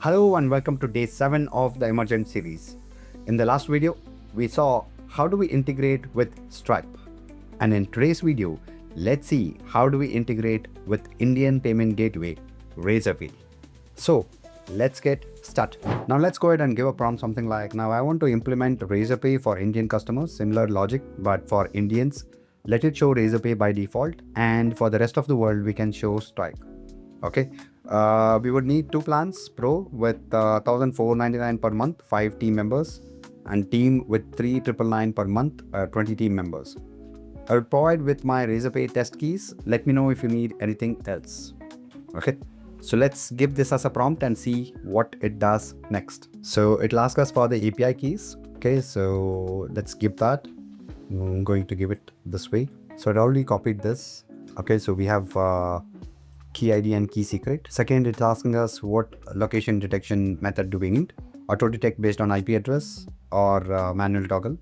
Hello and welcome to day 7 of the Emergent series. In the last video, we saw how do we integrate with Stripe. And in today's video, let's see how do we integrate with Indian payment gateway, Razorpay. So let's get started. Now let's go ahead and give a prompt something like, now I want to implement Razorpay for Indian customers, similar logic, but for Indians, let it show Razorpay by default. And for the rest of the world, we can show Stripe. Okay, we would need 2 plans, Pro with 1,499 per month, 5 team members, and Team with 3,999 per month, 20 team members. I will provide with my Razorpay test keys. Let me know if you need anything else. Okay, so let's give this as a prompt and see what it does next. So it'll ask us for the API keys. Okay, so let's give that. I'm going to give it this way. So I already copied this. Okay, so we have key ID and key secret. Second, it's asking us what location detection method do we need. Auto detect based on IP address or manual toggle,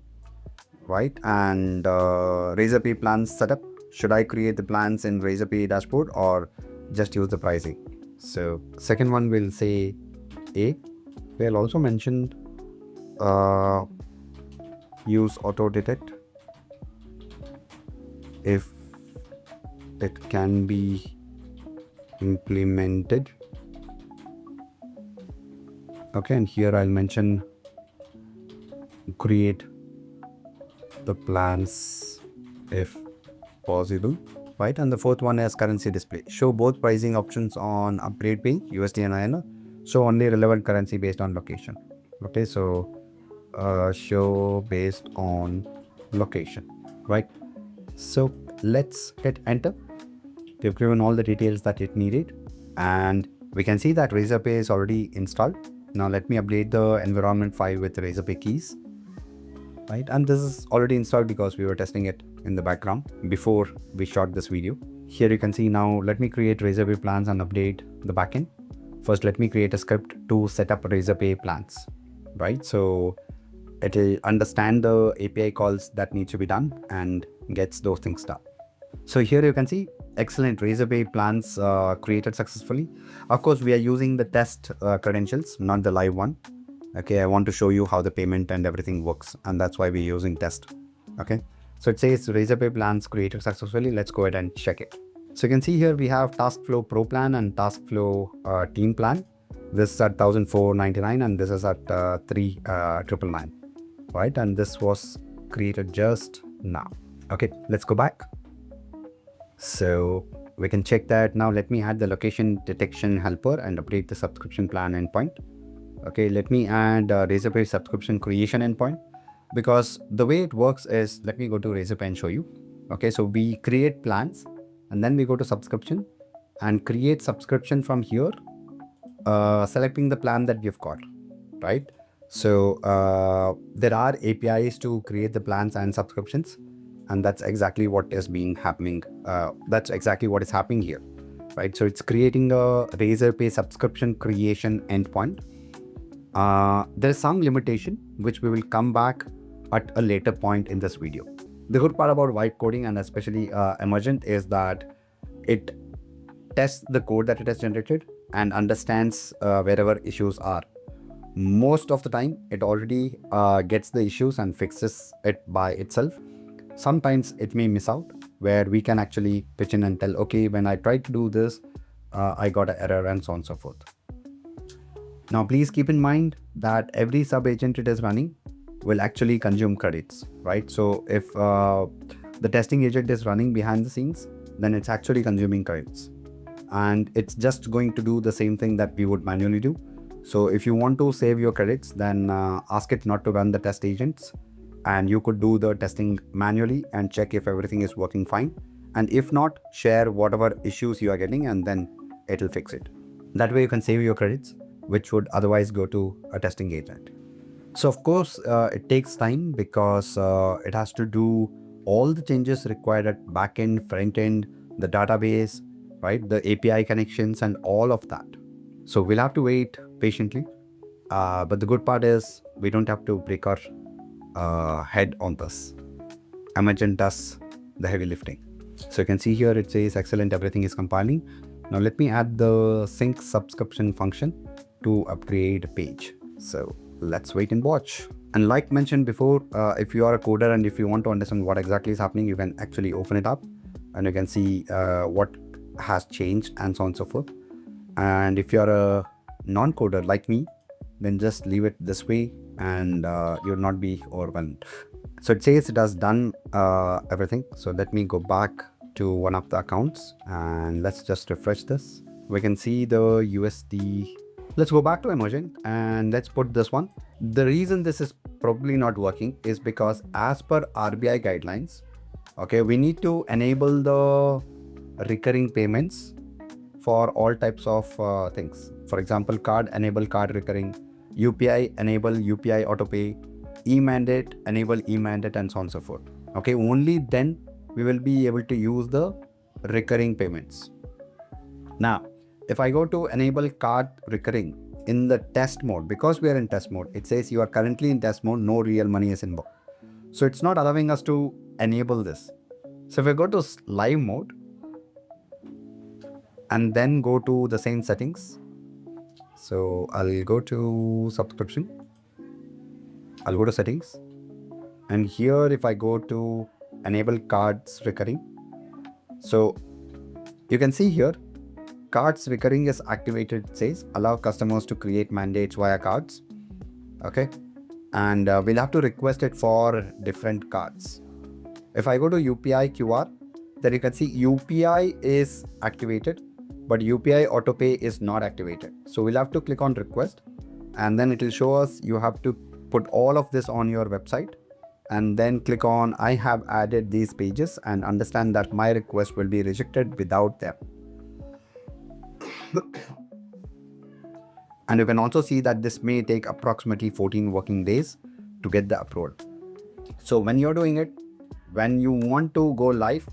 right? And Razorpay plans setup. Should I create the plans in Razorpay dashboard or just use the pricing? So second one will say A. We'll also mention use auto detect if it can be implemented. Okay, and here I'll mention create the plans if possible, right? And the fourth one is currency display. Show both pricing options on upgrade page, USD and INR. Show only relevant currency based on location. Okay, so show based on location, right? So let's hit enter. We've given all the details that it needed, and we can see that Razorpay is already installed. Now let me update the environment file with Razorpay keys, right? And this is already installed because we were testing it in the background before we shot this video. Here you can see now, let me create Razorpay plans and update the backend. First, let me create a script to set up Razorpay plans, right? So it will understand the API calls that need to be done and gets those things done. So here you can see excellent Razorpay plans created successfully. Of course, we are using the test credentials, not the live one. Okay, I want to show you how the payment and everything works, and that's why we're using test. Okay, so it says Razorpay plans created successfully. Let's go ahead and check it. So you can see here we have Taskflow Pro plan and Taskflow Team plan. This is at 1,499 and this is at 3,999, right? And this was created just now. Okay, let's go back. So we can check that. Now let me add the location detection helper and update the subscription plan endpoint. Okay, let me add Razorpay subscription creation endpoint, because the way it works is, let me go to Razorpay and show you. Okay, so we create plans and then we go to subscription and create subscription from here, selecting the plan that we've got, right? So there are APIs to create the plans and subscriptions. And that's exactly what is being happening. That's exactly what is happening here, right? So it's creating a Razorpay subscription creation endpoint. There is some limitation, which we will come back at a later point in this video. The good part about vibe coding and especially Emergent is that it tests the code that it has generated and understands wherever issues are. Most of the time, it already gets the issues and fixes it by itself. Sometimes it may miss out, where we can actually pitch in and tell, okay, when I tried to do this, I got an error and so on and so forth. Now, please keep in mind that every sub agent it is running will actually consume credits, right? So if the testing agent is running behind the scenes, then it's actually consuming credits. And it's just going to do the same thing that we would manually do. So if you want to save your credits, then ask it not to run the test agents. And you could do the testing manually and check if everything is working fine. And if not, share whatever issues you are getting and then it'll fix it. That way you can save your credits, which would otherwise go to a testing agent. So of course, it takes time because it has to do all the changes required at backend, frontend, the database, right? The API connections and all of that. So we'll have to wait patiently. But the good part is we don't have to break our head on this. Emergent does the heavy lifting. So you can see here it says excellent, everything is compiling. Now let me add the sync subscription function. to upgrade page. So let's wait and watch. And like mentioned before, if you are a coder and if you want to understand what exactly is happening, you can actually open it up and you can see what has changed and so on and so forth. And if you're a non-coder like me, then just leave it this way and you'll not be overwhelmed. So it says it has done everything. So let me go back to one of the accounts and let's just refresh this. We can see the USD. Let's go back to Emergent and let's put this one. The reason this is probably not working is because as per RBI guidelines, okay, we need to enable the recurring payments for all types of things. For example, card enable card recurring, UPI enable UPI autopay, e-mandate enable e-mandate, and so on and so forth. Okay, only then we will be able to use the recurring payments. Now, if I go to enable card recurring in the test mode, because we are in test mode, it says you are currently in test mode, no real money is involved. So it's not allowing us to enable this. So if I go to live mode and then go to the same settings. So I'll go to subscription. I'll go to settings. And here if I go to enable cards recurring. So you can see here, cards recurring is activated. It says allow customers to create mandates via cards. Okay. And we'll have to request it for different cards. If I go to UPI QR, then you can see UPI is activated, but UPI autopay is not activated. So we'll have to click on request and then it will show us you have to put all of this on your website and then click on I have added these pages and understand that my request will be rejected without them. And you can also see that this may take approximately 14 working days to get the approval. So when you're doing it, when you want to go live,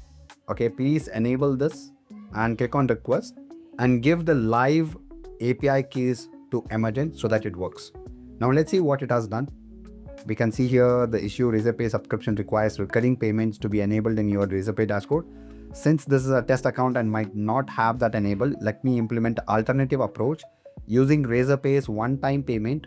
okay, please enable this and click on request and give the live API keys to Emergent so that it works. Now let's see what it has done. We can see here the issue Razer Pay subscription requires recurring payments to be enabled in your Razer Pay dashboard. Since this is a test account and might not have that enabled, let me implement an alternative approach using Razer Pay's one-time payment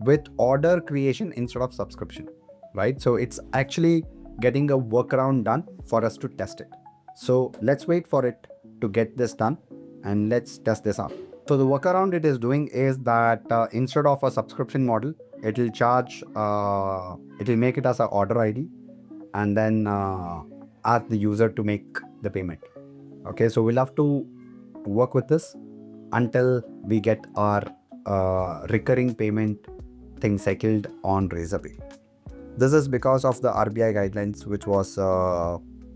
with order creation instead of subscription, right? So it's actually getting a workaround done for us to test it. So let's wait for it to get this done and let's test this out. So the workaround it is doing is that instead of a subscription model, it will charge, it will make it as an order ID and then ask the user to make the payment. Okay, so we'll have to work with this until we get our recurring payment thing settled on Razer Pay. This is because of the RBI guidelines, which was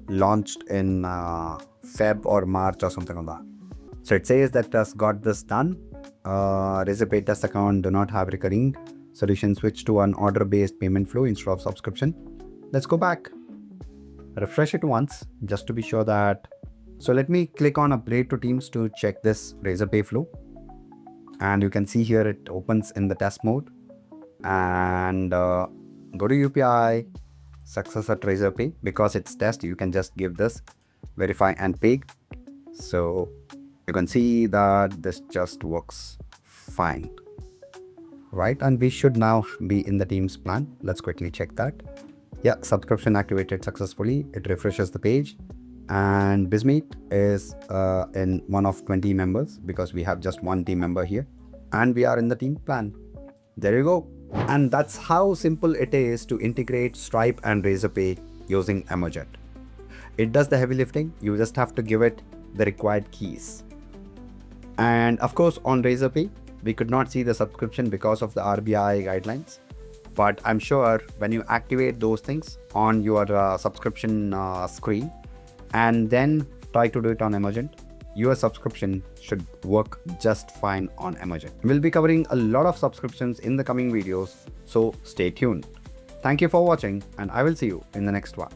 launched in Feb or March or something like that. So it says that has got this done. Razer Pay test account do not have recurring solution, switch to an order-based payment flow instead of subscription. Let's go back, refresh it once just to be sure that. So let me click on upgrade to Teams to check this Razer Pay flow. And you can see here it opens in the test mode and go to UPI, success at Razer Pay. Because it's test, you can just give this verify and pay. So you can see that this just works fine, right? And we should now be in the Teams plan. Let's quickly check that. Yeah, subscription activated successfully. It refreshes the page and Bizmeet is in one of 20 members because we have just one team member here and we are in the team plan. There you go. And that's how simple it is to integrate Stripe and Razer Pay using Emergent. It does the heavy lifting. You just have to give it the required keys. And of course on Razer Pay, we could not see the subscription because of the RBI guidelines. But I'm sure when you activate those things on your subscription screen and then try to do it on Emergent, your subscription should work just fine on Emergent. We'll be covering a lot of subscriptions in the coming videos, so stay tuned. Thank you for watching and I will see you in the next one.